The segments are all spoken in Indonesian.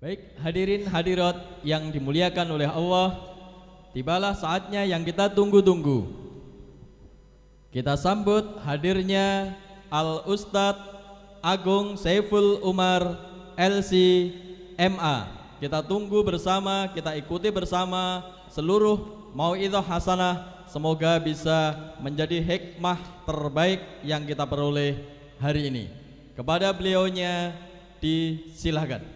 Baik, hadirin hadirat yang dimuliakan oleh Allah, tibalah saatnya yang kita tunggu-tunggu. Kita sambut hadirnya Al-Ustadz Agung Saiful Umar LC MA. Kita tunggu bersama, kita ikuti bersama seluruh mau'idhah hasanah. Semoga bisa menjadi hikmah terbaik yang kita peroleh hari ini. Kepada beliaunya disilahkan.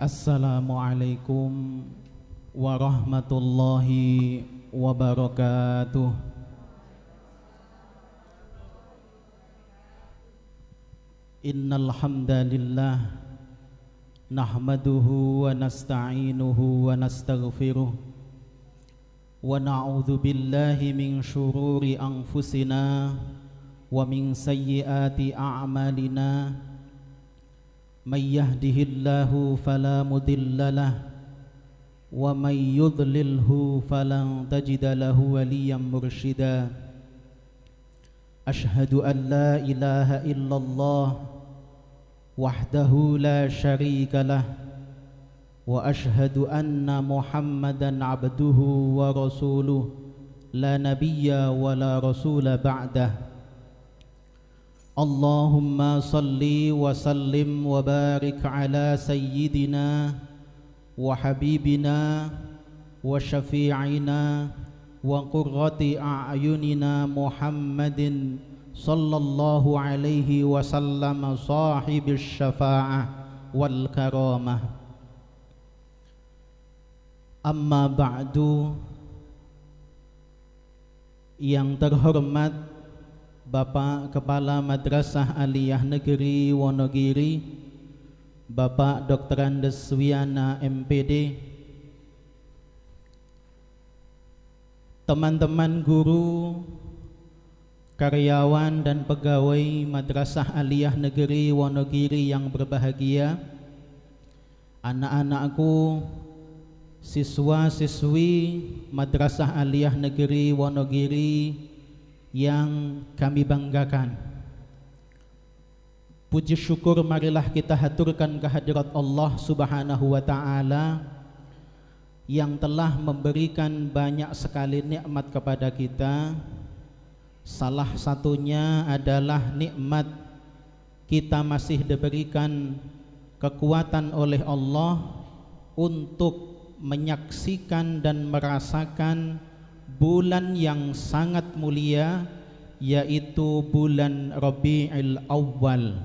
Assalamualaikum warahmatullahi wabarakatuh. Innal hamdalillah nahmaduhu wa nasta'inuhu wa nastaghfiruh wa na'udzu billahi min syururi anfusina wa min sayyiati a'malina. من يهده الله فلا مضل له ومن يضلله فلن تجد له وليا مرشدا أشهد أن لا إله إلا الله وحده لا شريك له وأشهد أن محمدا عبده ورسوله لا نبي ولا رسول بعده Allahumma salli wa sallim wa barik ala sayyidina wa habibina wa syafi'ina wa qurrati a'yunina Muhammadin sallallahu alaihi wasallam sahibis syafa'ah wal karamah. Amma ba'du. Yang terhormat Bapak Kepala Madrasah Aliyah Negeri Wonogiri, Bapak Dr. Andes Wiana MPD, teman-teman guru, karyawan dan pegawai Madrasah Aliyah Negeri Wonogiri yang berbahagia, anak-anakku, siswa-siswi Madrasah Aliyah Negeri Wonogiri yang kami banggakan. Puji syukur marilah kita haturkan kehadirat Allah Subhanahu wa ta'ala yang telah memberikan banyak sekali nikmat kepada kita. Salah satunya adalah nikmat kita masih diberikan kekuatan oleh Allah untuk menyaksikan dan merasakan bulan yang sangat mulia, yaitu bulan Rabiul Awwal,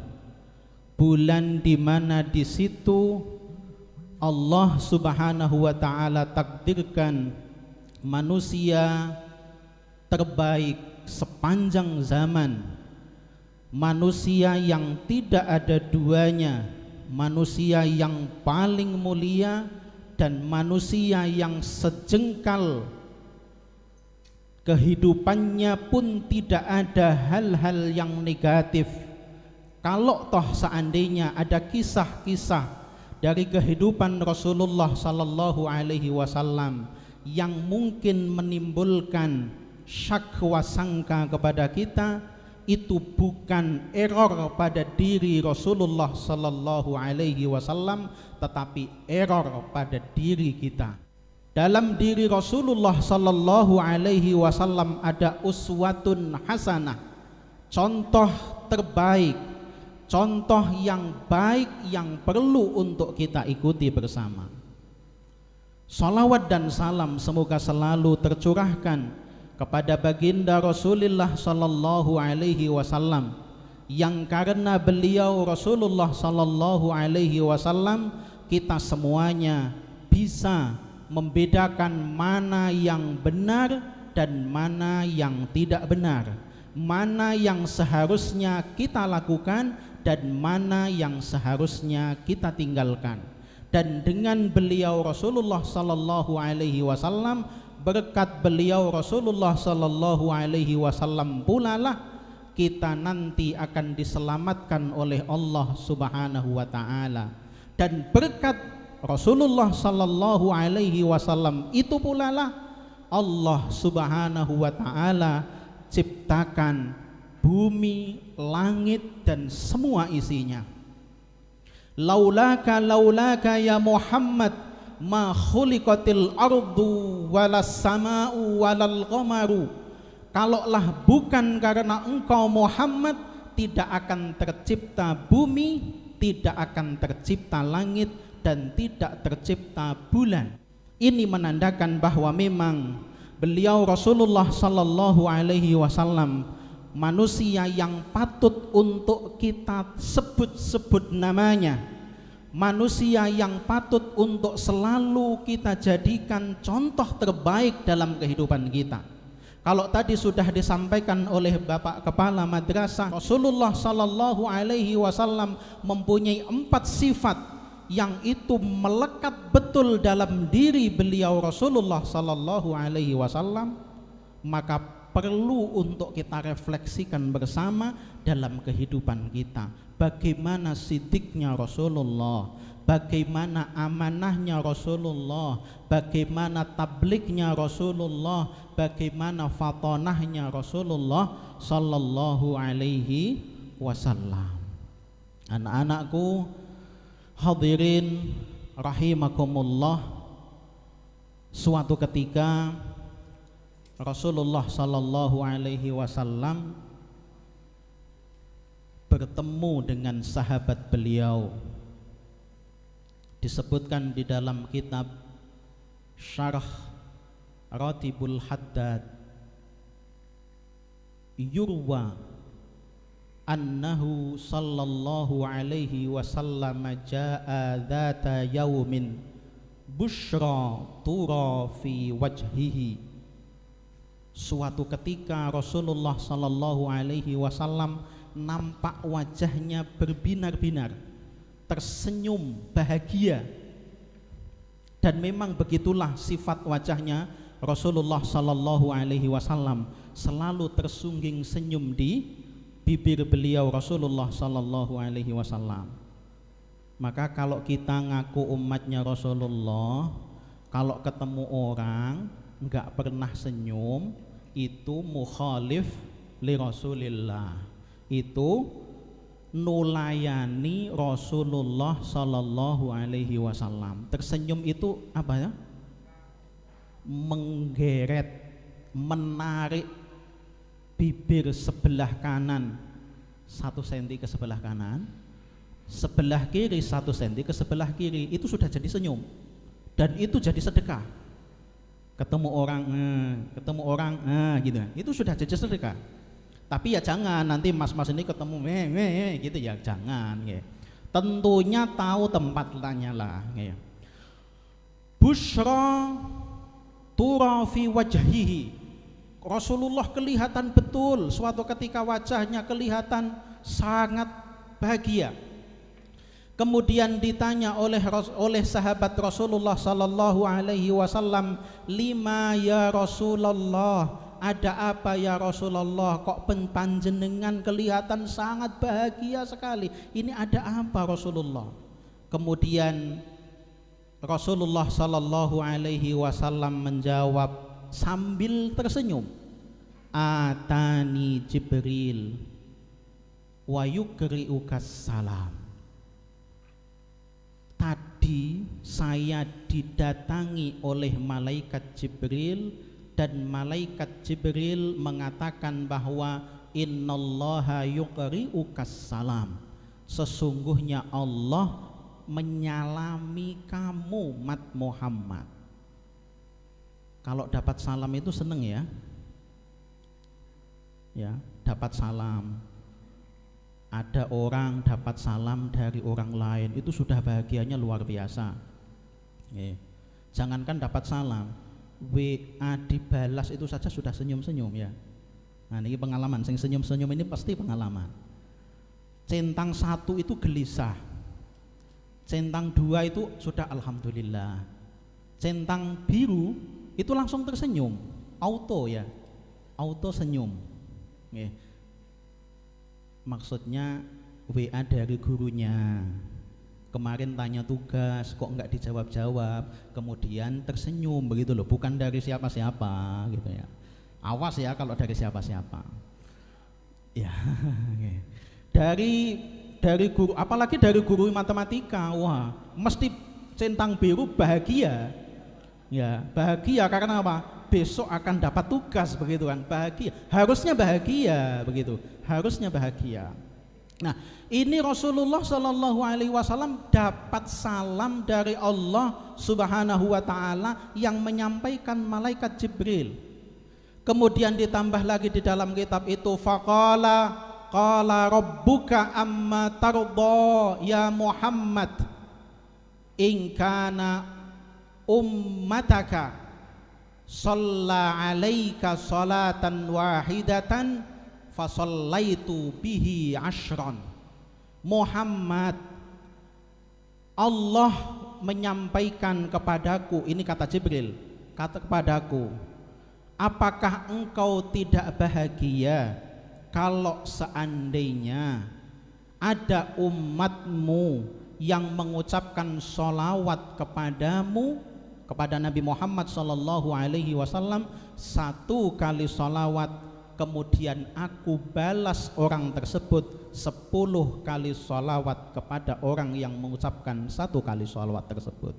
bulan di mana di situ Allah Subhanahu wa ta'ala takdirkan manusia terbaik sepanjang zaman, manusia yang tidak ada duanya, manusia yang paling mulia, dan manusia yang sejengkal kehidupannya pun tidak ada hal-hal yang negatif. Kalau toh seandainya ada kisah-kisah dari kehidupan Rasulullah sallallahu alaihi wasallam yang mungkin menimbulkan syak wa sangka kepada kita, itu bukan error pada diri Rasulullah sallallahu alaihi wasallam, tetapi error pada diri kita. Dalam diri Rasulullah sallallahu alaihi wasallam ada uswatun hasanah, contoh terbaik, contoh yang baik yang perlu untuk kita ikuti bersama. Salawat dan salam semoga selalu tercurahkan kepada baginda Rasulullah sallallahu alaihi wasallam, yang karena beliau Rasulullah sallallahu alaihi wasallam kita semuanya bisa membedakan mana yang benar dan mana yang tidak benar, mana yang seharusnya kita lakukan dan mana yang seharusnya kita tinggalkan. Dan dengan beliau Rasulullah sallallahu alaihi wasallam, berkat beliau Rasulullah sallallahu alaihi wasallam pula lah kita nanti akan diselamatkan oleh Allah Subhanahu wa taala. Dan berkat Rasulullah sallallahu alaihi wasallam itu pula lah Allah Subhanahu wa taala ciptakan bumi, langit dan semua isinya. Laulaka ya Muhammad ma khuliqatil ardu walas sama'u walal qamaru. Kalaulah bukan karena engkau Muhammad, tidak akan tercipta bumi, tidak akan tercipta langit dan tidak tercipta bulan. Ini menandakan bahwa memang beliau Rasulullah sallallahu alaihi wasallam manusia yang patut untuk kita sebut-sebut namanya, manusia yang patut untuk selalu kita jadikan contoh terbaik dalam kehidupan kita. Kalau tadi sudah disampaikan oleh Bapak Kepala Madrasah, Rasulullah sallallahu alaihi wasallam mempunyai 4 sifat yang itu melekat betul dalam diri beliau Rasulullah sallallahu alaihi wasallam, maka perlu untuk kita refleksikan bersama dalam kehidupan kita. Bagaimana sidiknya Rasulullah, bagaimana amanahnya Rasulullah, bagaimana tablignya Rasulullah, bagaimana fatonahnya Rasulullah sallallahu alaihi wasallam. Anak-anakku hadirin rahimakumullah, suatu ketika Rasulullah sallallahu alaihi wasallam bertemu dengan sahabat beliau. Disebutkan di dalam kitab Syarah Ratibul Haddad, yurwa annahu sallallahu alaihi wasallam jaa dzata yaumin busyra tura fi wajhihi. Suatu ketika Rasulullah sallallahu alaihi wasallam nampak wajahnya berbinar-binar, tersenyum bahagia. Dan memang begitulah sifat wajahnya Rasulullah sallallahu alaihi wasallam, selalu tersungging senyum di bibir beliau Rasulullah sallallahu alaihi wasallam. Maka kalau kita ngaku umatnya Rasulullah, kalau ketemu orang enggak pernah senyum, itu mukhalif li Rasulillah, itu nulayani Rasulullah sallallahu alaihi wasallam. Tersenyum itu apa ya? Menggeret, menarik bibir sebelah kanan 1 cm ke sebelah kanan, sebelah kiri 1 cm ke sebelah kiri, itu sudah jadi senyum dan itu jadi sedekah. Ketemu orang gitu, itu sudah jadi sedekah. Tapi ya jangan nanti mas-mas ini ketemu gitu ya, jangan ya. Tentunya tahu tempat tanyalah ya. Busyra tura fi wajhihi, Rasulullah kelihatan betul suatu ketika wajahnya kelihatan sangat bahagia. Kemudian ditanya oleh sahabat Rasulullah sallallahu alaihi wasallam, lima ya Rasulullah, ada apa ya Rasulullah, kok panjenengan kelihatan sangat bahagia sekali, ini ada apa Rasulullah? Kemudian Rasulullah sallallahu alaihi wasallam menjawab sambil tersenyum, atani Jibril wa yukri'ukas salam. Tadi saya didatangi oleh malaikat Jibril dan malaikat Jibril mengatakan bahwa innallaha yuqri'ukas salam, sesungguhnya Allah menyalami kamu mat Muhammad. Kalau dapat salam itu seneng ya, dapat salam. Ada orang dapat salam dari orang lain, itu sudah bahagianya luar biasa. Jangankan dapat salam, WA dibalas itu saja sudah senyum-senyum ya. Nah ini pengalaman, sing senyum-senyum ini pasti pengalaman. Centang 1 itu gelisah, Centang 2 itu sudah alhamdulillah. Centang biru itu langsung tersenyum, auto ya, auto senyum. Maksudnya WA dari gurunya. Kemarin tanya tugas kok nggak dijawab-jawab, kemudian tersenyum begitu loh, bukan dari siapa-siapa gitu ya. Awas ya kalau dari siapa-siapa. Ya. Dari guru, apalagi dari guru matematika, wah mesti centang biru bahagia. Ya, bahagia karena apa? Besok akan dapat tugas begitu kan, bahagia. Harusnya bahagia begitu, harusnya bahagia. Nah, ini Rasulullah Shallallahu Alaihi Wasallam dapat salam dari Allah Subhanahu Wa Taala yang menyampaikan malaikat Jibril. Kemudian ditambah lagi di dalam kitab itu, faqala qala rabbuka amma tarda ya Muhammad in kana ummataka shalla alaika salatan wahidatan fasallaitu bihi ashron. Muhammad, Allah menyampaikan kepadaku, ini kata Jibril, kata kepadaku, apakah engkau tidak bahagia kalau seandainya ada umatmu yang mengucapkan sholawat kepadamu, kepada Nabi Muhammad Sallallahu Alaihi Wasallam, 1 kali sholawat, kemudian aku balas orang tersebut 10 kali sholawat kepada orang yang mengucapkan 1 kali sholawat tersebut.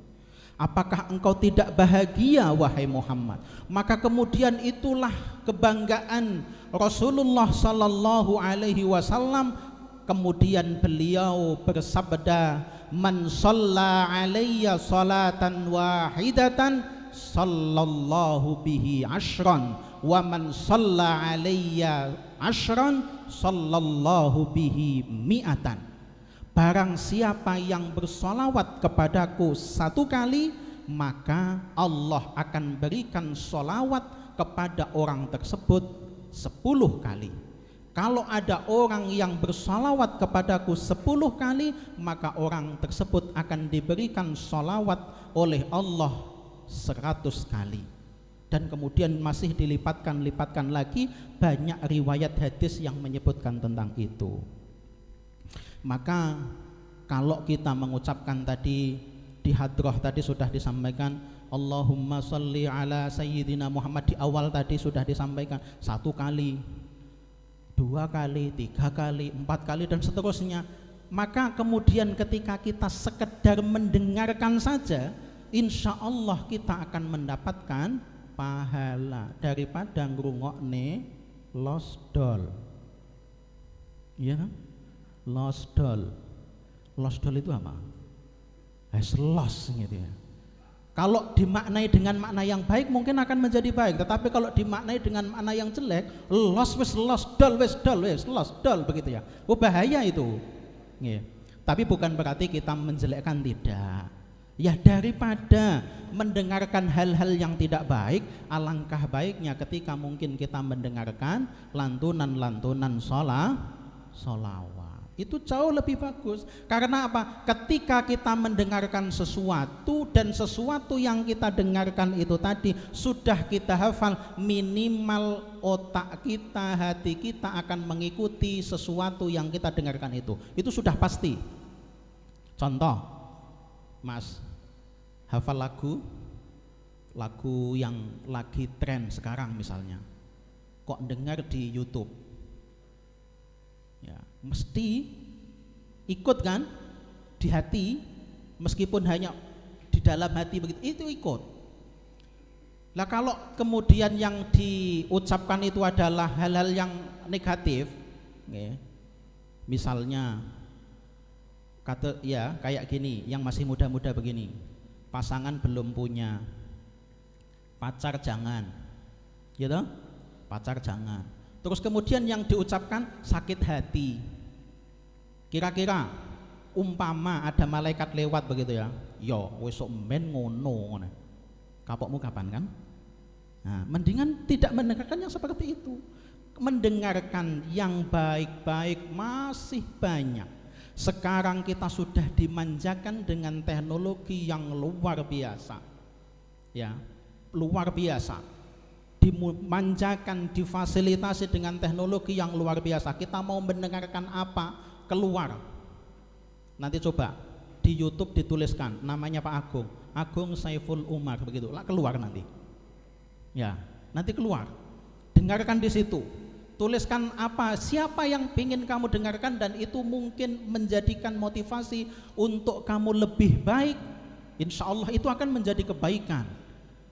Apakah engkau tidak bahagia wahai Muhammad? Maka kemudian itulah kebanggaan Rasulullah Sallallahu Alaihi Wasallam. Kemudian beliau bersabda, man shalla alayya salatan wahidatan sallallahu bihi ashran wa man shalla alayya ashran sallallahu bihi mi'atan. Barang siapa yang bersolawat kepadaku 1 kali, maka Allah akan berikan solawat kepada orang tersebut 10 kali. Kalau ada orang yang bersolawat kepadaku 10 kali, maka orang tersebut akan diberikan solawat oleh Allah 100 kali. Dan kemudian masih dilipatkan lagi, banyak riwayat hadis yang menyebutkan tentang itu. Maka kalau kita mengucapkan tadi di hadroh tadi sudah disampaikan, Allahumma sholli ala sayyidina Muhammad, di awal tadi sudah disampaikan 1 kali, 2 kali, 3 kali, 4 kali dan seterusnya. Maka kemudian ketika kita sekedar mendengarkan saja, insya Allah kita akan mendapatkan pahala daripada ngrungokne losdol. Iya kan? Losdol. Losdol itu apa? Los gitu ya. Kalau dimaknai dengan makna yang baik mungkin akan menjadi baik, tetapi kalau dimaknai dengan makna yang jelek, los begitu ya. Oh, bahaya itu. Ya. Tapi bukan berarti kita menjelekkan, tidak. Ya, daripada mendengarkan hal-hal yang tidak baik, alangkah baiknya ketika mungkin kita mendengarkan lantunan-lantunan sholawat. Itu jauh lebih bagus. Karena apa? Ketika kita mendengarkan sesuatu dan sesuatu yang kita dengarkan itu tadi sudah kita hafal, minimal otak kita, hati kita akan mengikuti sesuatu yang kita dengarkan itu. Itu sudah pasti. Contoh, Mas, hafal lagu yang lagi tren sekarang misalnya, kok dengar di YouTube, ya mesti ikut kan di hati, meskipun hanya di dalam hati begitu, itu ikut. Lah kalau kemudian yang diucapkan itu adalah hal-hal yang negatif, ya, misalnya kata ya kayak gini, yang masih muda-muda begini, pasangan belum punya, pacar jangan, gitu, pacar jangan. Terus kemudian yang diucapkan sakit hati. Kira-kira umpama ada malaikat lewat begitu ya, yo wesok men ngono, kapokmu kapan kan? Nah, mendingan tidak mendengarkan yang seperti itu. Mendengarkan yang baik-baik masih banyak. Sekarang kita sudah dimanjakan dengan teknologi yang luar biasa, ya, luar biasa. Dimanjakan, difasilitasi dengan teknologi yang luar biasa. Kita mau mendengarkan apa, keluar. Nanti coba di YouTube dituliskan namanya Pak Agung, Agung Saiful Umar, begitu, lah keluar nanti. Ya, nanti keluar. Dengarkan di situ. Tuliskan apa, siapa yang ingin kamu dengarkan, dan itu mungkin menjadikan motivasi untuk kamu lebih baik. Insya Allah itu akan menjadi kebaikan.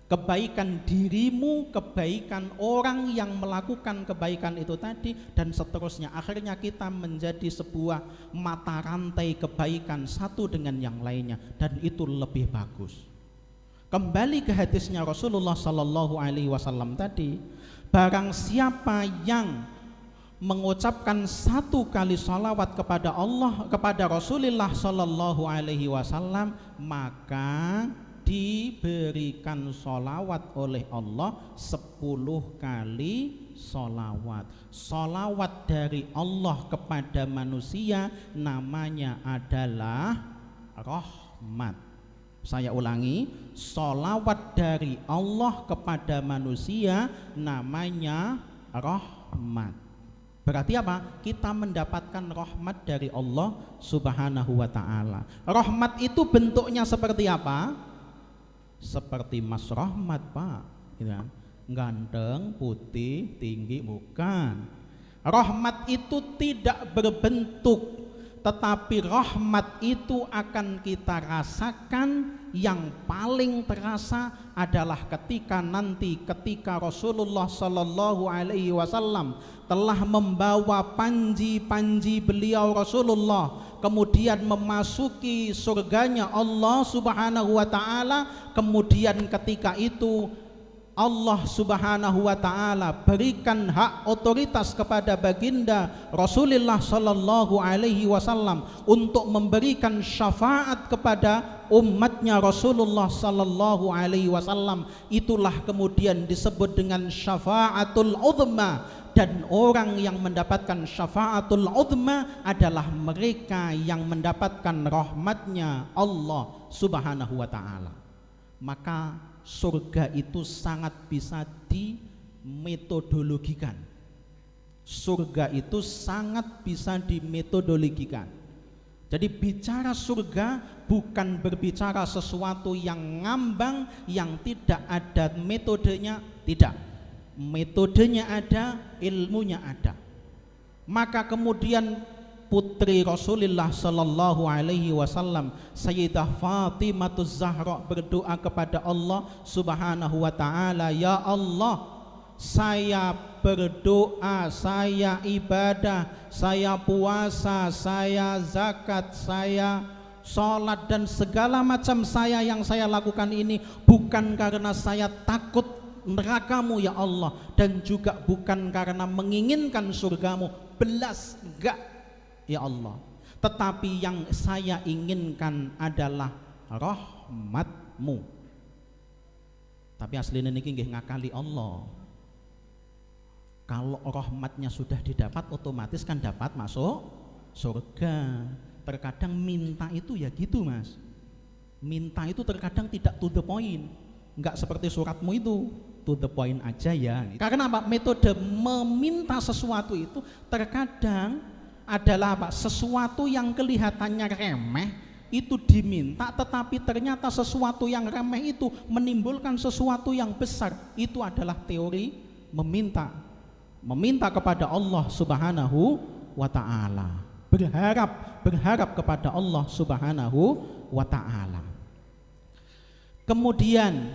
Kebaikan dirimu, kebaikan orang yang melakukan kebaikan itu tadi, dan seterusnya. Akhirnya kita menjadi sebuah mata rantai kebaikan satu dengan yang lainnya, dan itu lebih bagus. Kembali ke hadisnya Rasulullah Sallallahu Alaihi Wasallam tadi, barang siapa yang mengucapkan satu kali salawat kepada Allah, kepada Rasulullah Sallallahu Alaihi Wasallam, maka diberikan salawat oleh Allah 10 kali salawat. Salawat dari Allah kepada manusia namanya adalah rahmat. Saya ulangi, sholawat dari Allah kepada manusia namanya rahmat. Berarti apa? Kita mendapatkan rahmat dari Allah Subhanahu wa ta'ala. Rahmat itu bentuknya seperti apa? Seperti Mas Rahmat, Pak, gitu kan? Ganteng, putih, tinggi, bukan. Rahmat itu tidak berbentuk, tetapi rahmat itu akan kita rasakan. Yang paling terasa adalah ketika Rasulullah Sallallahu Alaihi Wasallam telah membawa panji-panji beliau Rasulullah, kemudian memasuki surganya Allah Subhanahu wa ta'ala. Kemudian ketika itu Allah Subhanahu wa ta'ala berikan hak otoritas kepada baginda Rasulullah Sallallahu Alaihi Wasallam untuk memberikan syafaat kepada umatnya Rasulullah Sallallahu Alaihi Wasallam. Itulah kemudian disebut dengan syafaatul uzma, dan orang yang mendapatkan syafaatul uzma adalah mereka yang mendapatkan rahmatnya Allah Subhanahu wa ta'ala. Maka surga itu sangat bisa dimetodologikan. Surga itu sangat bisa dimetodologikan. Jadi bicara surga bukan berbicara sesuatu yang ngambang, yang tidak ada metodenya, tidak. Metodenya ada, ilmunya ada. Maka kemudian putri Rasulullah Sallallahu Alaihi Wasallam, Sayyidah Fatimah Zahra, berdoa kepada Allah Subhanahu wa ta'ala, ya Allah, saya berdoa, saya ibadah, saya puasa, saya zakat, saya sholat, dan segala macam yang saya lakukan ini bukan karena saya takut nerakamu ya Allah, dan juga bukan karena menginginkan surgamu, belas enggak ya Allah, tetapi yang saya inginkan adalah rahmatmu. Tapi aslinya niki nggih ngakali Allah. Kalau rahmatnya sudah didapat, otomatis kan dapat masuk surga. Terkadang minta itu ya gitu, Mas. Minta itu terkadang tidak to the point, enggak seperti suratmu itu to the point aja ya. Karena apa? Metode meminta sesuatu itu terkadang adalah apa? Sesuatu yang kelihatannya remeh itu diminta, tetapi ternyata sesuatu yang remeh itu menimbulkan sesuatu yang besar. Itu adalah teori meminta kepada Allah Subhanahu wa ta'ala, berharap kepada Allah Subhanahu wa ta'ala. Kemudian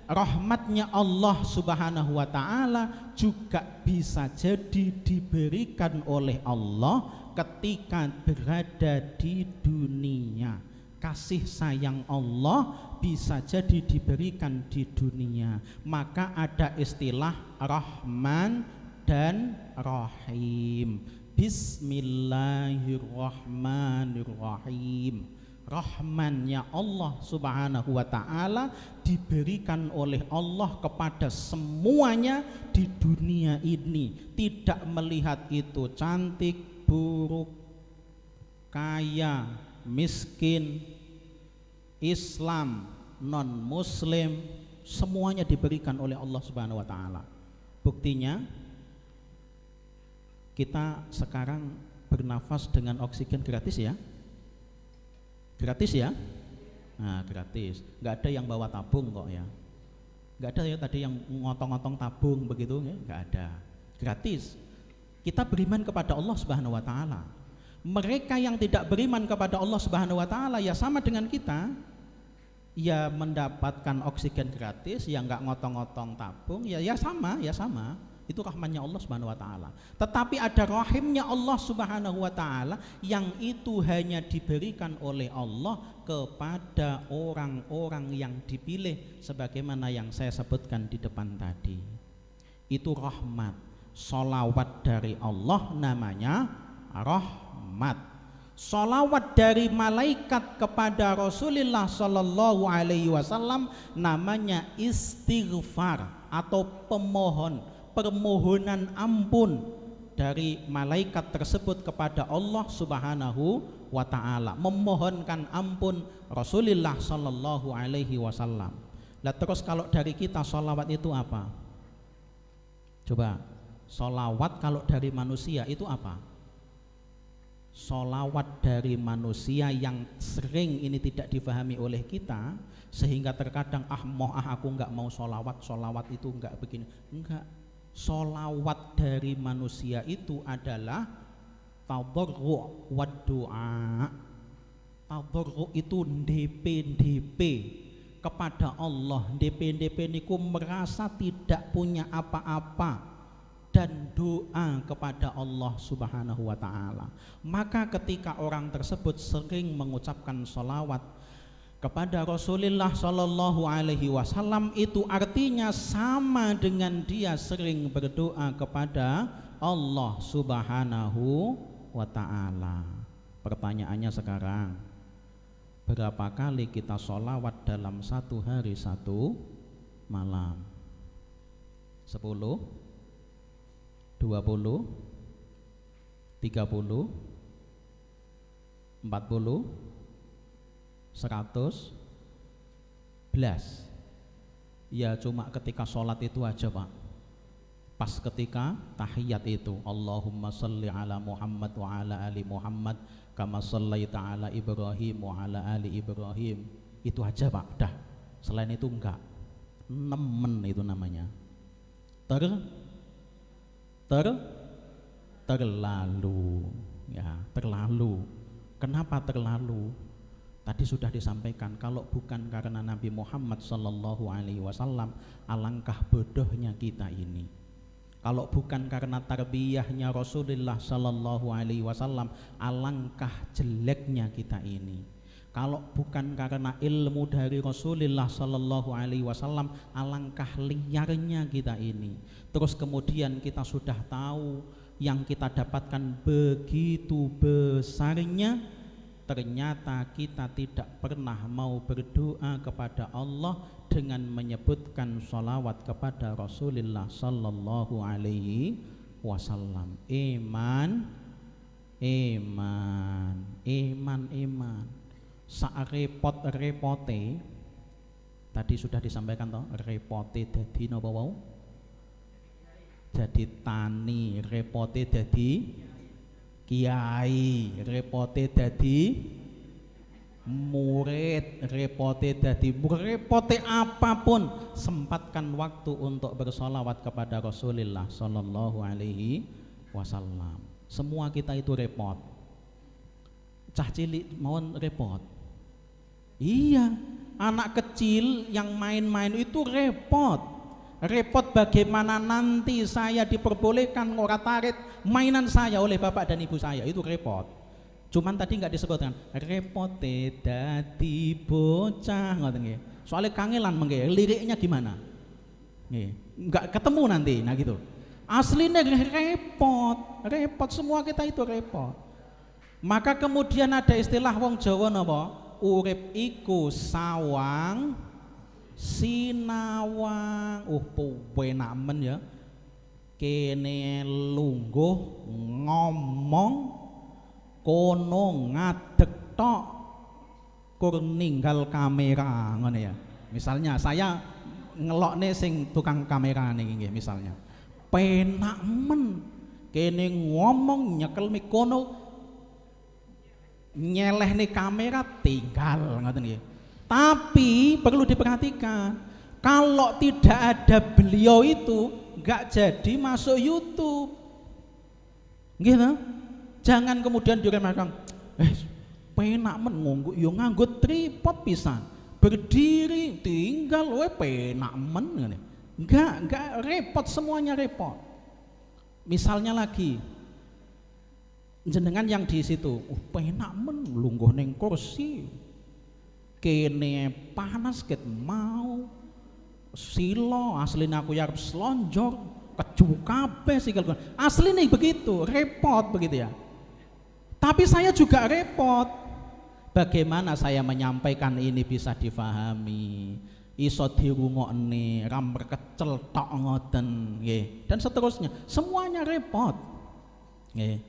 rahmatnya Allah Subhanahu wa ta'ala juga bisa jadi diberikan oleh Allah ketika berada di dunia. Kasih sayang Allah bisa jadi diberikan di dunia. Maka ada istilah Rahman dan Rahim. Bismillahirrahmanirrahim. Rahmannya Allah Subhanahu wa ta'ala diberikan oleh Allah kepada semuanya di dunia ini, tidak melihat itu cantik, buruk, kaya, miskin, Islam, non muslim, semuanya diberikan oleh Allah Subhanahu wa taala. Buktinya kita sekarang bernafas dengan oksigen gratis ya. Gratis ya? Nah, gratis. Nggak ada yang bawa tabung kok ya. Nggak ada ya tadi yang ngotong-ngotong tabung begitu ya, nggak ada. Gratis. Kita beriman kepada Allah Subhanahu wa taala. Mereka yang tidak beriman kepada Allah Subhanahu wa taala ya sama dengan kita. Ya mendapatkan oksigen gratis, ya nggak ngotong-ngotong tabung, ya sama. Itu rahmatnya Allah Subhanahu wa taala. Tetapi ada rahimnya Allah Subhanahu wa taala yang itu hanya diberikan oleh Allah kepada orang-orang yang dipilih sebagaimana yang saya sebutkan di depan tadi. Itu rahmat. Sholawat dari Allah namanya rahmat. Sholawat dari malaikat kepada Rasulullah Sallallahu Alaihi Wasallam namanya istighfar atau permohonan ampun dari malaikat tersebut kepada Allah Subhanahu wa taala, memohonkan ampun Rasulullah Sallallahu Alaihi Wasallam. Lah terus kalau dari kita sholawat itu apa? Coba, sholawat kalau dari manusia itu apa? Sholawat dari manusia yang sering ini tidak difahami oleh kita, sehingga terkadang aku nggak mau sholawat itu nggak begini. Enggak, sholawat dari manusia itu adalah tadarru' wa du'a. Tadarru' itu ndp kepada Allah. Ndp niku merasa tidak punya apa-apa dan doa kepada Allah Subhanahu wa taala. Maka ketika orang tersebut sering mengucapkan sholawat kepada Rasulullah Sallallahu Alaihi Wasallam, itu artinya sama dengan dia sering berdoa kepada Allah Subhanahu wa taala. Pertanyaannya sekarang, berapa kali kita sholawat dalam satu hari satu malam? 10, 20, 30, 40, 100, belas. Ya cuma ketika sholat itu aja Pak. Pas ketika tahiyat itu, Allahumma salli ala Muhammad wa ala ali Muhammad kama sallaita ala Ibrahim wa ala ali Ibrahim. Itu aja Pak, dah. Selain itu enggak. Nemen itu namanya. Terlalu ya, terlalu. Kenapa terlalu? Tadi sudah disampaikan, kalau bukan karena Nabi Muhammad Sallallahu Alaihi Wasallam, alangkah bodohnya kita ini. Kalau bukan karena tarbiyahnya Rasulullah Sallallahu Alaihi Wasallam, alangkah jeleknya kita ini. Kalau bukan karena ilmu dari Rasulullah Sallallahu Alaihi Wasallam, alangkah liarnya kita ini. Terus kemudian kita sudah tahu yang kita dapatkan begitu besarnya, ternyata kita tidak pernah mau berdoa kepada Allah dengan menyebutkan sholawat kepada Rasulullah Sallallahu Alaihi Wasallam. Iman. Sak repot-repote tadi sudah disampaikan toh, repote dadi napa wau? Jadi tani, repote dadi kiai, repote dadi murid, repote dadi repote apapun, sempatkan waktu untuk bersolawat kepada Rasulullah Sallallahu Alaihi Wasallam. Semua kita itu repot. Cah cilik mohon repot. Iya, anak kecil yang main-main itu repot. Repot bagaimana nanti saya diperbolehkan ngorat-arit mainan saya oleh bapak dan ibu saya, itu repot. Cuman tadi nggak disebutkan repote dadi bocah, ngoten nggih. Soalnya kangelan mengke, liriknya gimana? Nggih, nggak ketemu nanti, nah gitu. Aslinya repot semua kita itu repot. Maka kemudian ada istilah wong Jawa napa? Urip iku sawang sinawang. Penak men ya. Kene lungguh ngomong kono ngadeg tok kur ninggal kamera ngono ya. Misalnya saya ngelokne sing tukang kamera niki nggih misalnya. Penak men kene ngomong nyekel mikono nyelehne kamera tinggal ngoten nggih. Tapi perlu diperhatikan, kalau tidak ada beliau itu nggak jadi masuk YouTube. Gitu. Jangan kemudian diremehkan. Penak men nganggo yo nganggo tripod pisan. Berdiri tinggal penak men ngene. Enggak repot, semuanya repot. Misalnya lagi jenengan yang di situ, penak men lungguh ning kursi. Kene panas ket mau silo asline aku ya arep slonjor keju kabeh sikil. Asline begitu, repot begitu ya. Tapi saya juga repot. Bagaimana saya menyampaikan ini bisa difahami, iso dirungokne, ram kecel tok ngoten nggih. Dan seterusnya, semuanya repot. Nggih.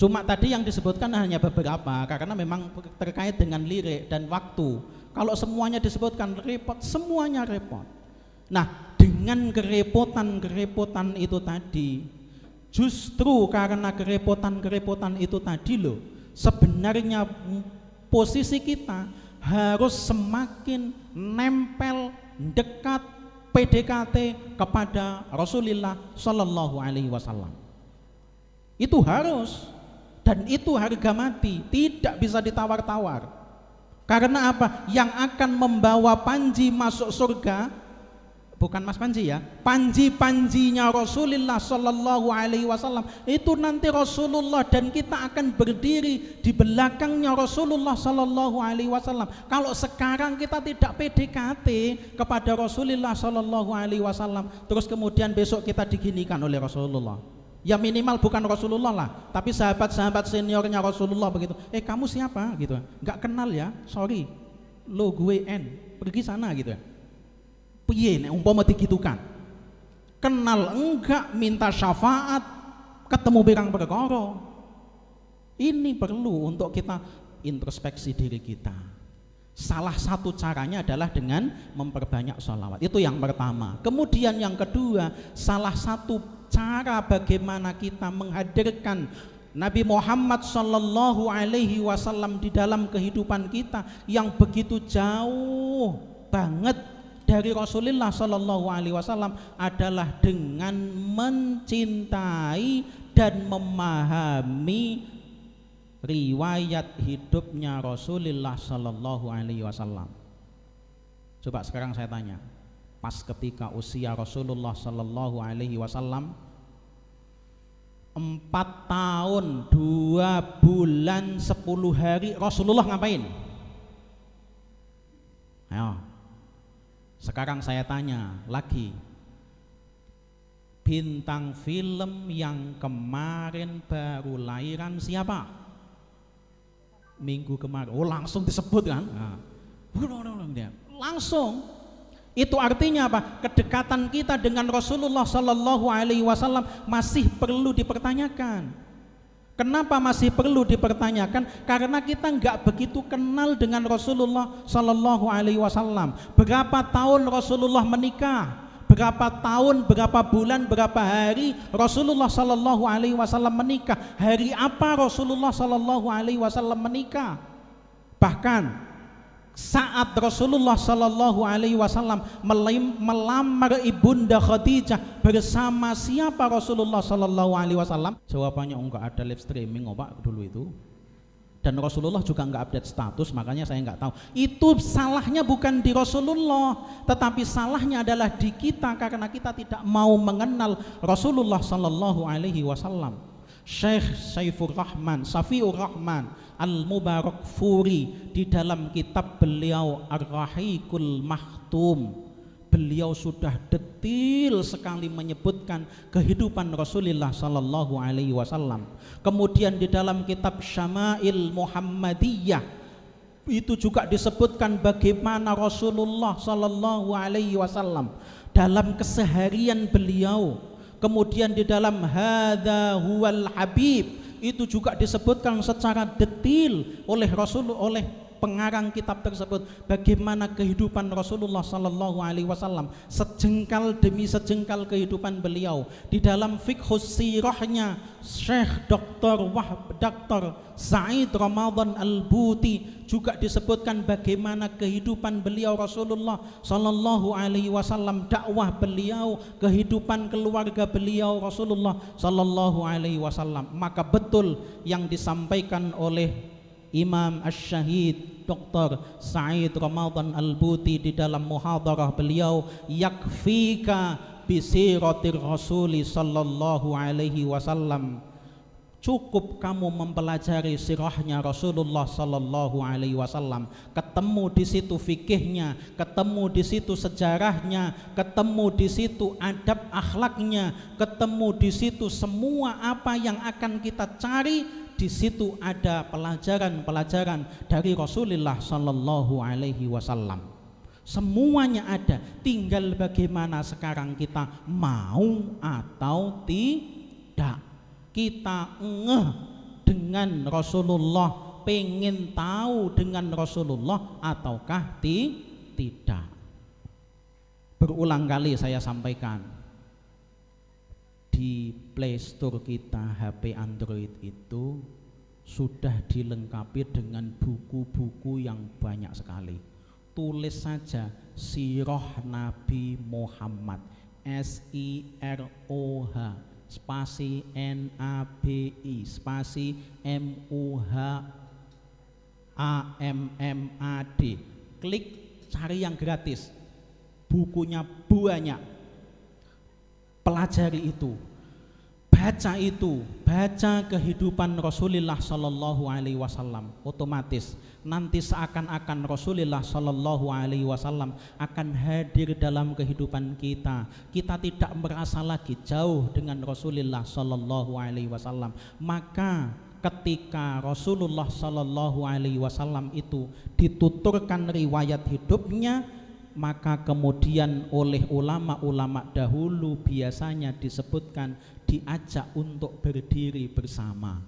Cuma tadi yang disebutkan hanya beberapa karena memang terkait dengan lirik dan waktu. Kalau semuanya disebutkan repot, semuanya repot. Nah, dengan kerepotan itu tadi, justru karena kerepotan itu tadi loh, sebenarnya posisi kita harus semakin nempel, dekat, PDKT kepada Rasulullah Shallallahu Alaihi Wasallam. Itu harus. Dan itu harga mati, tidak bisa ditawar-tawar. Karena apa? Yang akan membawa Panji masuk surga bukan Mas Panji ya, panji-panjinya Rasulullah Sallallahu Alaihi Wasallam. Itu nanti Rasulullah dan kita akan berdiri di belakangnya Rasulullah Sallallahu Alaihi Wasallam. Kalau sekarang kita tidak PDKT kepada Rasulullah Sallallahu Alaihi Wasallam, terus kemudian besok kita diginikan oleh Rasulullah. Ya minimal bukan Rasulullah lah, tapi sahabat-sahabat seniornya Rasulullah begitu. Kamu siapa gitu? Nggak kenal ya, sorry. Lo gue N, pergi sana gitu ya. Piye nek umpama digitukan. Kenal enggak, minta syafaat, ketemu birang perkara. Ini perlu untuk kita introspeksi diri kita. Salah satu caranya adalah dengan memperbanyak sholawat. Itu yang pertama. Kemudian yang kedua, salah satu cara bagaimana kita menghadirkan Nabi Muhammad Sallallahu Alaihi Wasallam di dalam kehidupan kita yang begitu jauh banget dari Rasulullah Sallallahu Alaihi Wasallam adalah dengan mencintai dan memahami riwayat hidupnya Rasulullah Sallallahu Alaihi Wasallam. Coba sekarang saya tanya, pas ketika usia Rasulullah Sallallahu Alaihi Wasallam 4 tahun 2 bulan 10 hari Rasulullah ngapain? Ayo, sekarang saya tanya lagi, bintang film yang kemarin baru lahiran siapa? Minggu kemarin. Oh langsung disebut kan? Langsung. Itu artinya apa? Kedekatan kita dengan Rasulullah Sallallahu Alaihi Wasallam masih perlu dipertanyakan. Kenapa masih perlu dipertanyakan? Karena kita nggak begitu kenal dengan Rasulullah Sallallahu Alaihi Wasallam. Berapa tahun Rasulullah menikah? Berapa tahun, berapa bulan, berapa hari Rasulullah Sallallahu Alaihi Wasallam menikah? Hari apa Rasulullah Sallallahu Alaihi Wasallam menikah? Bahkan saat Rasulullah Sallallahu Alaihi Wasallam melamar ibunda Khadijah, bersama siapa Rasulullah Sallallahu Alaihi Wasallam? Jawabannya enggak ada live streaming Pak dulu itu. Dan Rasulullah juga enggak update status, makanya saya enggak tahu. Itu salahnya bukan di Rasulullah, tetapi salahnya adalah di kita karena kita tidak mau mengenal Rasulullah Sallallahu Alaihi Wasallam. Syekh Saifur Rahman, Safiur Rahman Al-Mubarakfuri di dalam kitab beliau Ar-Rahiqul Maktum, beliau sudah detil sekali menyebutkan kehidupan Rasulullah Sallallahu Alaihi Wasallam. Kemudian di dalam kitab Syama'il Muhammadiyah itu juga disebutkan bagaimana Rasulullah Sallallahu Alaihi Wasallam dalam keseharian beliau. Kemudian di dalam Hadza Huwal Habib, itu juga disebutkan secara detail oleh pengarang kitab tersebut bagaimana kehidupan Rasulullah Sallallahu Alaihi Wasallam, sejengkal demi sejengkal kehidupan beliau. Di dalam Fiqhus Sirahnya Syekh Dr. Said Ramadan Al-Buti juga disebutkan bagaimana kehidupan beliau Rasulullah Sallallahu Alaihi Wasallam, dakwah beliau, kehidupan keluarga beliau Rasulullah Sallallahu Alaihi Wasallam. Maka betul yang disampaikan oleh Imam Asy-Syahid Dr. Said Ramadan Al-Buti di dalam muhadarah beliau, yakfika bisiratir rasuli sallallahu alaihi wasallam, cukup kamu mempelajari sirahnya Rasulullah sallallahu alaihi wasallam, ketemu di situ fikihnya, ketemu di situ sejarahnya, ketemu di situ adab akhlaknya, ketemu di situ semua apa yang akan kita cari. Di situ ada pelajaran-pelajaran dari Rasulullah Sallallahu Alaihi Wasallam. Semuanya ada, tinggal bagaimana sekarang kita mau atau tidak. Kita ngeh dengan Rasulullah, pengen tahu dengan Rasulullah ataukah tidak. Berulang kali saya sampaikan, di Play Store kita HP Android itu sudah dilengkapi dengan buku-buku yang banyak sekali. Tulis saja Sirah Nabi Muhammad, SIROH spasi NABI spasi MUHAMMAD. Klik cari yang gratis, bukunya banyak. Pelajari itu, baca kehidupan Rasulullah Sallallahu Alaihi Wasallam. Otomatis nanti seakan-akan Rasulullah Sallallahu Alaihi Wasallam akan hadir dalam kehidupan kita. Kita tidak merasa lagi jauh dengan Rasulullah Sallallahu Alaihi Wasallam. Maka ketika Rasulullah Sallallahu Alaihi Wasallam itu dituturkan riwayat hidupnya, maka kemudian oleh ulama-ulama dahulu biasanya disebutkan diajak untuk berdiri bersama.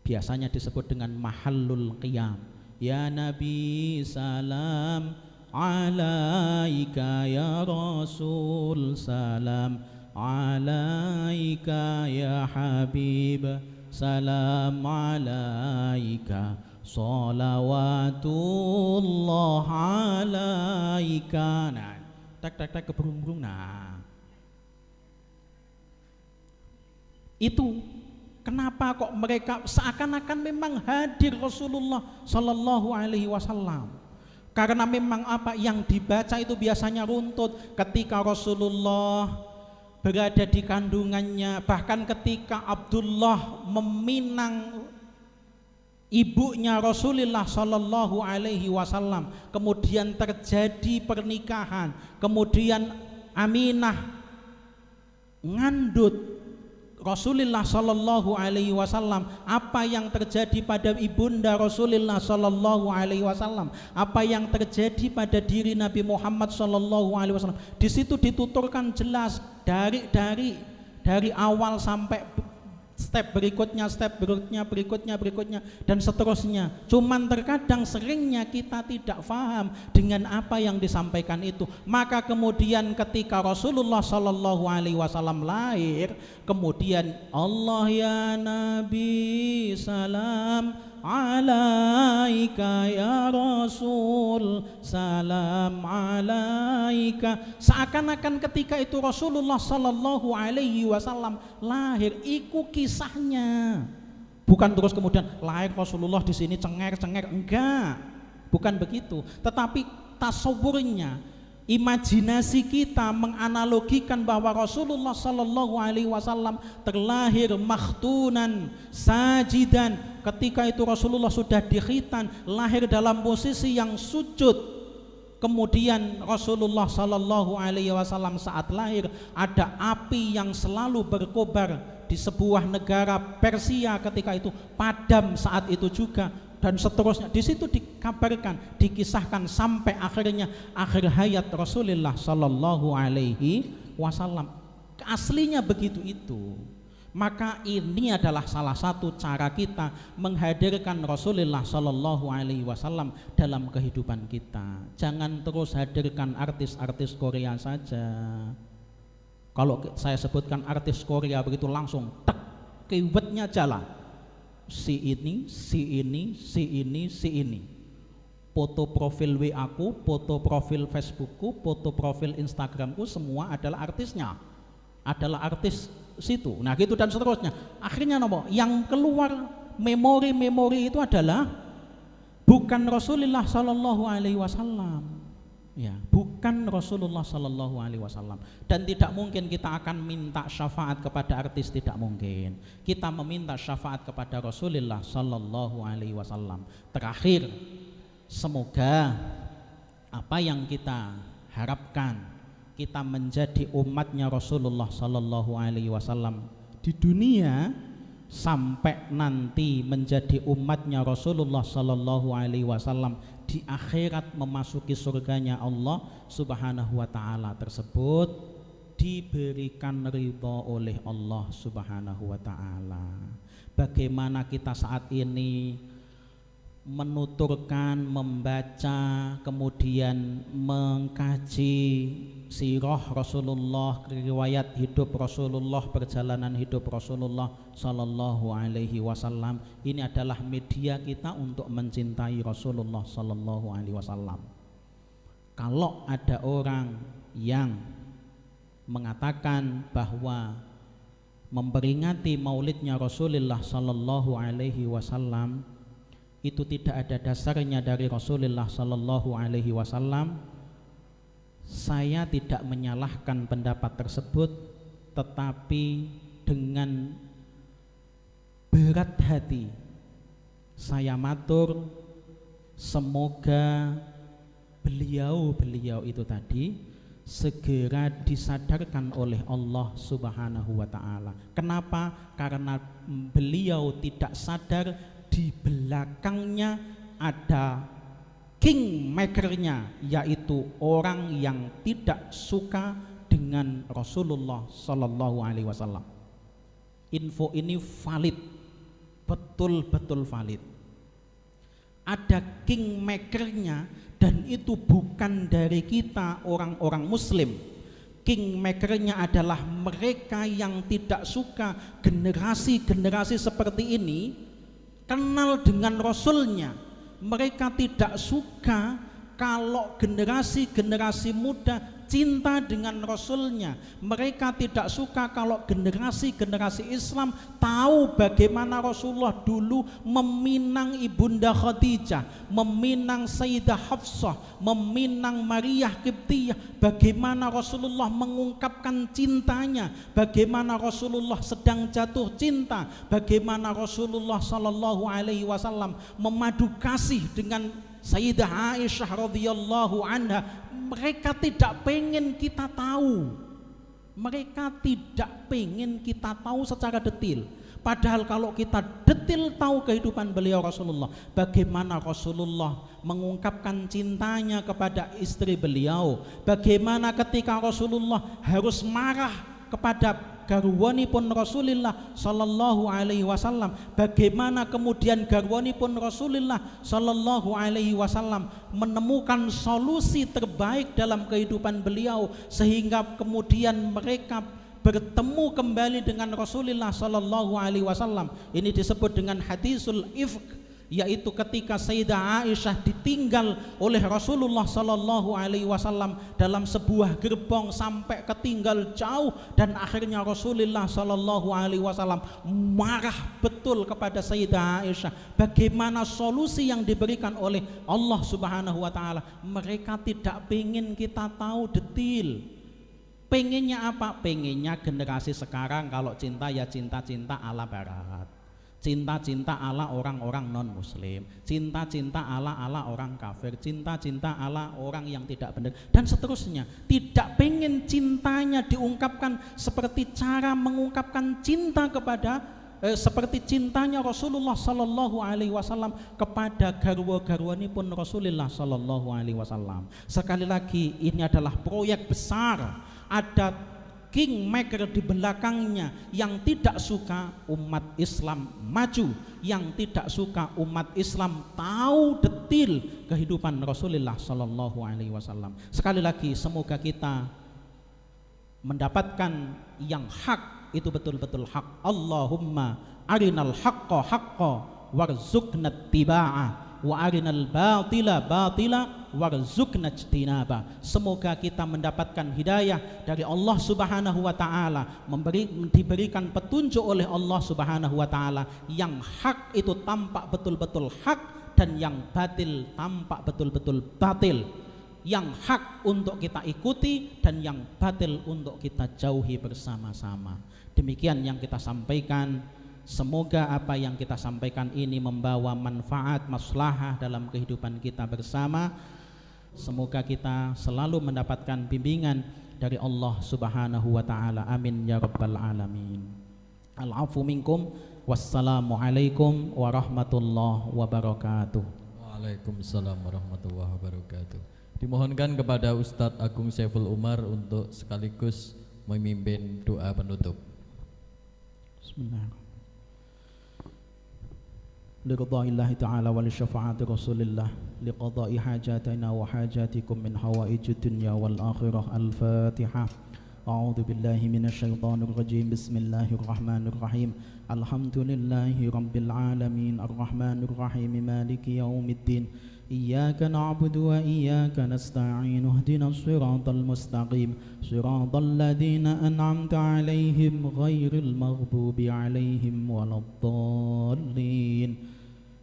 Biasanya disebut dengan mahallul qiyam. Ya Nabi salam alaika, ya Rasul salam alaika, ya Habib salam alaika, salawatullah alaika. Nah, tek keburung-burung. Nah, itu kenapa kok mereka seakan-akan memang hadir Rasulullah Sallallahu Alaihi Wasallam. Karena memang apa yang dibaca itu biasanya runtut. Ketika Rasulullah berada di kandungannya, bahkan ketika Abdullah meminang ibunya Rasulullah Sallallahu Alaihi Wasallam, kemudian terjadi pernikahan, kemudian Aminah ngandut Rasulullah Sallallahu Alaihi Wasallam. Apa yang terjadi pada ibunda Rasulullah Sallallahu Alaihi Wasallam, apa yang terjadi pada diri Nabi Muhammad Sallallahu Alaihi Wasallam, di situ dituturkan jelas dari awal sampai step berikutnya, dan seterusnya. Cuman terkadang seringnya kita tidak paham dengan apa yang disampaikan itu. Maka kemudian ketika Rasulullah Sallallahu Alaihi Wasallam lahir, kemudian Allah ya Nabi salam alaika, ya Rasul salam alaika. Seakan-akan ketika itu Rasulullah Sallallahu Alaihi Wasallam lahir, iku kisahnya. Bukan terus kemudian lahir Rasulullah di sini cenger-cenger, enggak, bukan begitu. Tetapi tasawurnya, imajinasi kita menganalogikan bahwa Rasulullah Sallallahu Alaihi Wasallam terlahir makhtunan sajidan. Ketika itu Rasulullah sudah dikhitan, lahir dalam posisi yang sujud. Kemudian Rasulullah Sallallahu Alaihi Wasallam saat lahir ada api yang selalu berkobar di sebuah negara Persia ketika itu, padam saat itu juga, dan seterusnya. Di situ dikabarkan, dikisahkan sampai akhirnya akhir hayat Rasulullah Sallallahu Alaihi Wasallam. Aslinya begitu itu. Maka ini adalah salah satu cara kita menghadirkan Rasulullah Sallallahu Alaihi Wasallam dalam kehidupan kita. Jangan terus hadirkan artis-artis Korea saja. Kalau saya sebutkan artis Korea begitu langsung tek, keywordnya jalan. Si ini, si ini, si ini, si ini. Foto profil WA ku, foto profil Facebookku, foto profil Instagramku, semua adalah artisnya, adalah artis situ. Nah gitu dan seterusnya. Akhirnya nopo yang keluar memori-memori itu adalah bukan Rasulullah Sallallahu Alaihi Wasallam, ya, bukan Rasulullah Sallallahu Alaihi Wasallam. Dan tidak mungkin kita akan minta syafaat kepada artis, tidak mungkin. Kita meminta syafaat kepada Rasulullah Sallallahu Alaihi Wasallam. Terakhir, semoga apa yang kita harapkan, kita menjadi umatnya Rasulullah Sallallahu Alaihi Wasallam di dunia sampai nanti menjadi umatnya Rasulullah Sallallahu Alaihi Wasallam di akhirat memasuki surganya Allah Subhanahu Wa Taala tersebut diberikan ridha oleh Allah Subhanahu Wa Taala. Bagaimana kita saat ini menuturkan, membaca, kemudian mengkaji sirah Rasulullah, riwayat hidup Rasulullah, perjalanan hidup Rasulullah Sallallahu Alaihi Wasallam. Ini adalah media kita untuk mencintai Rasulullah Sallallahu Alaihi Wasallam. Kalau ada orang yang mengatakan bahwa memperingati maulidnya Rasulullah Sallallahu Alaihi Wasallam itu tidak ada dasarnya dari Rasulullah Sallallahu Alaihi Wasallam, saya tidak menyalahkan pendapat tersebut, tetapi dengan berat hati saya matur, semoga beliau-beliau itu tadi segera disadarkan oleh Allah Subhanahu wa Ta'ala. Kenapa? Karena beliau tidak sadar di belakangnya ada kingmakernya, yaitu orang yang tidak suka dengan Rasulullah Sallallahu Alaihi Wasallam. Info ini valid, betul-betul valid. Ada kingmakernya dan itu bukan dari kita orang-orang Muslim. Kingmakernya adalah mereka yang tidak suka generasi-generasi seperti ini kenal dengan Rasulnya. Mereka tidak suka kalau generasi-generasi muda cinta dengan Rasulnya. Mereka tidak suka kalau generasi-generasi Islam tahu bagaimana Rasulullah dulu meminang Ibunda Khadijah, meminang Sayyidah Hafsah, meminang Maria Qibtiyah, bagaimana Rasulullah mengungkapkan cintanya, bagaimana Rasulullah sedang jatuh cinta, bagaimana Rasulullah Sallallahu Alaihi Wasallam memadu kasih dengan Sayyidah Aisyah radhiyallahu anha. Mereka tidak pengen kita tahu, mereka tidak pengen kita tahu secara detail. Padahal kalau kita detail tahu kehidupan beliau Rasulullah, bagaimana Rasulullah mengungkapkan cintanya kepada istri beliau, bagaimana ketika Rasulullah harus marah kepada garwanipun Rasulullah Sallallahu Alaihi Wasallam, bagaimana kemudian garwanipun Rasulullah Sallallahu Alaihi Wasallam menemukan solusi terbaik dalam kehidupan beliau sehingga kemudian mereka bertemu kembali dengan Rasulullah Sallallahu Alaihi Wasallam. Ini disebut dengan hadisul ifk, yaitu ketika Sayyidah Aisyah ditinggal oleh Rasulullah Sallallahu Alaihi Wasallam dalam sebuah gerbong sampai ketinggal jauh, dan akhirnya Rasulullah Sallallahu Alaihi Wasallam marah betul kepada Sayyidah Aisyah. Bagaimana solusi yang diberikan oleh Allah Subhanahu Wa Taala? Mereka tidak pengen kita tahu detail. Pengennya apa? Pengennya generasi sekarang kalau cinta ya cinta-cinta ala barat, cinta-cinta ala orang-orang non muslim, cinta-cinta ala orang kafir, cinta-cinta ala orang yang tidak benar, dan seterusnya. Tidak pengen cintanya diungkapkan seperti cara mengungkapkan cinta kepada seperti cintanya Rasulullah Sallallahu Alaihi Wasallam kepada garwa-garwanipun Rasulullah Sallallahu Alaihi Wasallam. Sekali lagi, ini adalah proyek besar. Ada kingmaker di belakangnya yang tidak suka umat Islam maju, yang tidak suka umat Islam tahu detil kehidupan Rasulullah Sallallahu Alaihi Wasallam. Sekali lagi, semoga kita mendapatkan yang hak itu betul-betul hak. Allahumma arinal haqqa haqqa warzuqna tiba'ah wa arinal batila batila warzuqna ijtinaba. Semoga kita mendapatkan hidayah dari Allah Subhanahu wa taala, diberikan petunjuk oleh Allah Subhanahu wa taala, yang hak itu tampak betul-betul hak dan yang batil tampak betul-betul batil. Yang hak untuk kita ikuti dan yang batil untuk kita jauhi bersama-sama. Demikian yang kita sampaikan. Semoga apa yang kita sampaikan ini membawa manfaat, maslahah dalam kehidupan kita bersama. Semoga kita selalu mendapatkan bimbingan dari Allah Subhanahu wa taala. Amin ya rabbal alamin. Al-'afwu minkum. Wassalamualaikum warahmatullahi wabarakatuh. Waalaikumsalam warahmatullahi wabarakatuh. Dimohonkan kepada Ustadz Agung Saiful Umar untuk sekaligus memimpin doa penutup. Bismillahirrahmanirrahim. Liridha'illahi ta'ala wa li syafa'ati Rasulillah liqada'i hajatina wa hajatikum min hawaijid dunya wal akhirah. Al-Fatihah. A'udzu billahi minasy syaithanir rajim. Bismillahirrahmanirrahim. Alhamdulillahi rabbil alamin arrahmanir rahim maliki yaumiddin. Iyyaka na'budu wa iyyaka nasta'in. Ihdinas siratal mustaqim. Siratal ladzina an'amta 'alaihim ghairil maghdubi 'alaihim waladdallin.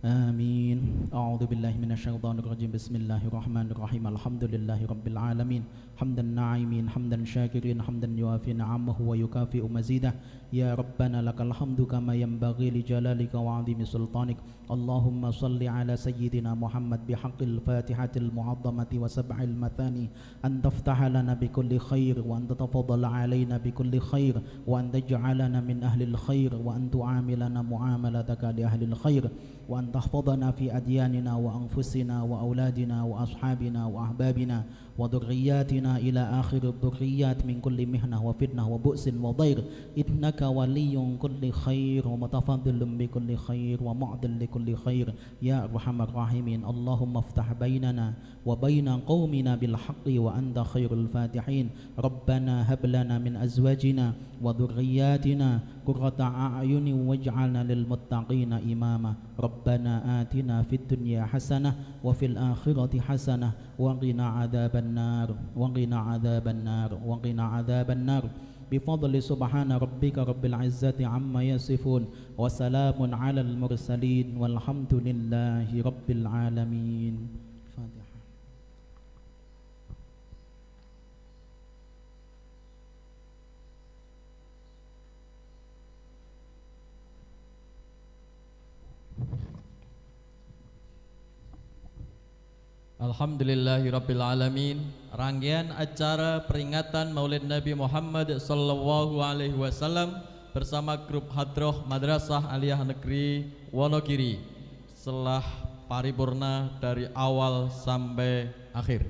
Amin. A'udzu billahi minasy syaithanir rajim. Bismillahirrahmanirrahim. Alhamdulillahi rabbil alamin. Hamdan na'imin, hamdan syakirin, hamdan yuafi ni'amahu wa yukafi'u mazidah. Ya Rabbana lakal hamdu kama yanbaghi li jalalika wa 'azimi sultanik. Allahumma salli ala sayyidina Muhammad bihaqqil Fatihatil mu'azzamati wa sab'il mathani. An taftaha lana bikulli khair wa an tatafaddala alaina bikulli khair wa an taj'alana min ahlil khair wa an tu'amilana mu'amalataka li ahlil khair wa an tahfadhana fi adyanina wa anfusina wa auladina wa ashabina wa ahbabina wa dhurriyyatina ila akhir dhurriyyat min kulli mihnah wa fitnah wa bu'sin wa dhair. Innaka waliyyun kulli khair wa mutafaddilun bi kulli khair wa mu'dil li kulli khair ya arhamar rahimin. Allahumma iftah bainana wa baina qaumina bil haqqi wa anta khairul fatihin. Rabbana hab lana min azwajina wa dhurriyyatina qurrata a'yunin waj'alna lil muttaqina imama. Rabbana atina fid dunya hasanah wa fil akhirati hasanah wa qina adzaban nar wa qina adzaban nar wa qina adzaban nar. Bifadli subhana rabbika rabbil izzati amma yasifun wa salamun alal mursalin walhamdulillahi rabbil alamin. Fatihah. Alhamdulillahirabbil alamin. Rangkaian acara peringatan Maulid Nabi Muhammad sallallahu alaihi wasallam bersama grup Hadroh Madrasah Aliyah Negeri Wonogiri setelah paripurna dari awal sampai akhir.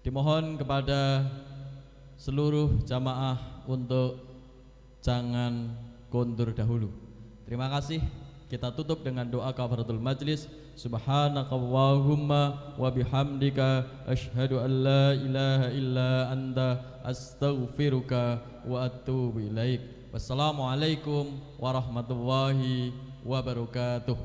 Dimohon kepada seluruh jamaah untuk jangan kondur dahulu. Terima kasih. Kita tutup dengan doa kafaratul majlis. Subhanakallahumma wa bihamdika asyhadu an la ilaha illa anta astaghfiruka wa atubu ilaik. Wassalamualaikum warahmatullahi wabarakatuh.